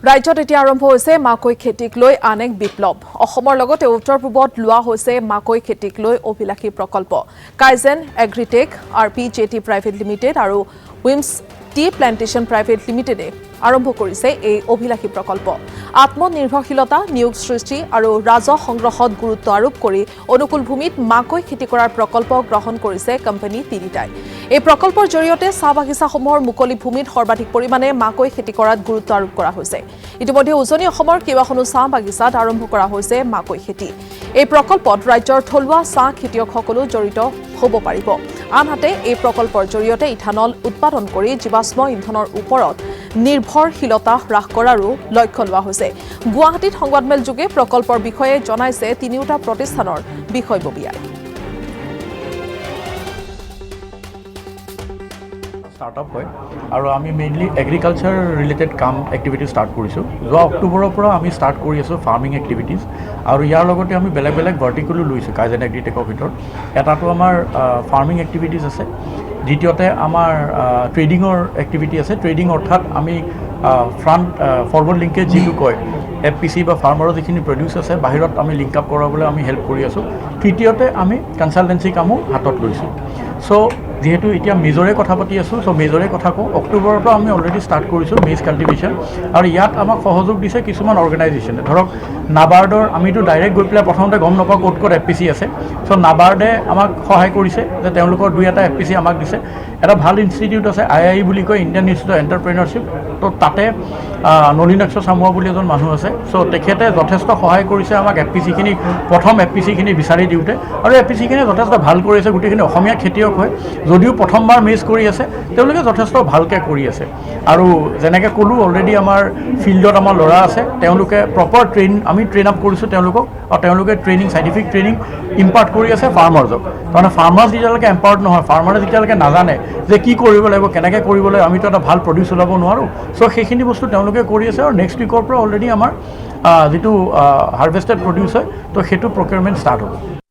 ৰাজ্যত এতিয়া আৰম্ভ হৈছে মাকৈ খেতিক লৈ আন এক বিপ্লৱ। অসমৰ লগতে উত্তৰ পূবত লোৱা হৈছে মাকৈ খেতিক লৈ অভিলাষী প্ৰকল্প। Kaizen agritech, RPJT private limited আৰু উইমছ টি প্লেণ্টেশ্যন প্ৰাইভেট লিমিটেডে আৰম্ভ কৰিছে এই অভিলাষী প্ৰকল্প। আত্মনিৰ্ভৰশীলতা, নিয়োগ সৃষ্টি আৰু ৰাজহ সংগ্ৰহত গুৰুত্ব আৰোপ কৰি অনুকূল ভূমিত মাকৈ খেতি কৰাৰ প্ৰকল্প গ্ৰহণ কৰিছে কোম্পানী তিনিটাই। এই প্ৰকল্পৰ জৰিয়তে চাহ বাগিচাসমূহৰ মুকলি ভূমিত সৰ্বাধিক পৰিমাণে মাকৈ খেতি কৰাত গুৰুত্ব আৰোপ কৰা হৈছে। ইতিমধ্যে উজনি অসমৰ কেইবাখনো চাহ বাগিচাত আৰম্ভ কৰা হৈছে মাকৈ খেতি। এই প্ৰকল্পত ৰাজ্যৰ থলুৱা চাহ খেতিয়কসকলো জড়িত হ'ব পাৰিব। আনহাতে এই প্ৰকল্পৰ জৰিয়তে ইথানল উৎপাদন কৰি জীৱাশ্ম ইন্ধনৰ ওপৰত নিৰ্ভৰশীলতা হ্ৰাস কৰাৰো লক্ষ্য লোৱা হৈছে। গুৱাহাটীত সংবাদমেলযোগে প্ৰকল্পৰ বিষয়ে জনাইছে তিনিওটা প্ৰতিষ্ঠানৰ বিষয়ববীয়াই। স্টাৰ্টআপ হয় আৰু আমি মেইনলি এগ্ৰিকালচাৰ ৰিলেটেড কাম এক্টিভিটি ষ্টাৰ্ট কৰিছোঁ। যোৱা অক্টোবৰৰ পৰা আমি ষ্টাৰ্ট কৰি আছোঁ ফাৰ্মিং এক্টিভিটিজ আৰু ইয়াৰ লগতে আমি বেলেগ বেলেগ ভাৰ্টিকুলো লৈছোঁ কাইজেন এগ্ৰিটেকৰ ভিতৰত। এটাটো আমাৰ ফাৰ্মিং এক্টিভিটিজ আছে, দ্বিতীয়তে আমাৰ ট্ৰেডিঙৰ এক্টিভিটি আছে। ট্ৰেডিং অৰ্থাৎ আমি ফৰৱাৰ্ড লিংকেজ যিটো কয় FPC বা ফাৰ্মাৰৰ যিখিনি প্ৰডিউচ আছে বাহিৰত আমি লিংক আপ কৰাবলৈ আমি হেল্প কৰি আছোঁ। তৃতীয়তে আমি কনচালটেঞ্চি কামো হাতত লৈছোঁ। চ' যিহেতু এতিয়া মেজৰে কথা পাতি আছোঁ, চ' মেজৰে কথা কওঁ, অক্টোবৰৰ পৰা আমি অলৰেডি ষ্টাৰ্ট কৰিছোঁ মেজ কাল্টিভেশ্যন আৰু ইয়াত আমাক সহযোগ দিছে কিছুমান অৰ্গেনাইজেশ্যনে। ধৰক নাবাৰ্ডৰ আমিতো ডাইৰেক্ট গৈ পেলাই প্ৰথমতে গম নাপাওঁ ক'ত ক'ত FPC আছে। চ' নাবাৰ্ডে আমাক সহায় কৰিছে যে তেওঁলোকৰ দুই এটা FPC আমাক দিছে। এটা ভাল ইনষ্টিটিউট আছে IIE বুলি কয়, ইণ্ডিয়ান ইনষ্টিটিউট অফ এণ্টাৰপ্ৰেনাৰশ্বিপ। ত' তাতে নলিনাক্ষ চামুৱা বুলি এজন মানুহ আছে। চ' তেখেতে যথেষ্ট সহায় কৰিছে আমাক FPCখিনি প্ৰথম FPCখিনি বিচাৰি দিওঁতে, আৰু FPCখিনিয়ে যথেষ্ট ভাল কৰিছে। গোটেইখিনি অসমীয়া খেতিয়ক হয়, যদিও প্ৰথমবাৰ মেজ কৰি আছে তেওঁলোকে যথেষ্ট ভালকৈ কৰি আছে। আৰু যেনেকৈ ক'লোঁ অলৰেডি আমাৰ ফিল্ডত আমাৰ ল'ৰা আছে, তেওঁলোকে প্ৰপাৰ আমি ট্ৰেইন আপ কৰিছোঁ তেওঁলোকক, আৰু তেওঁলোকে চাইণ্টিফিক ট্ৰেইনিং ইম্পাৰ্ট কৰি আছে ফাৰ্মাৰ্ছক। তাৰমানে ফাৰ্মাৰ্ছ যেতিয়ালৈকে এম্পাৱাৰ্ড নহয়, ফাৰ্মাৰে যেতিয়ালৈকে নাজানে যে কি কৰিব লাগিব, কেনেকৈ কৰিব লাগিব, আমিতো এটা ভাল প্ৰডিউচ ওলাব নোৱাৰোঁ। চ' সেইখিনি বস্তু তেওঁলোকে কৰি আছে আৰু নেক্সট উইকৰ পৰা অলৰেডি আমাৰ যিটো হাৰ্ভেষ্টেড প্ৰডিউচ হয়, তো সেইটো প্ৰকিউৰমেণ্ট ষ্টাৰ্ট হ'ব।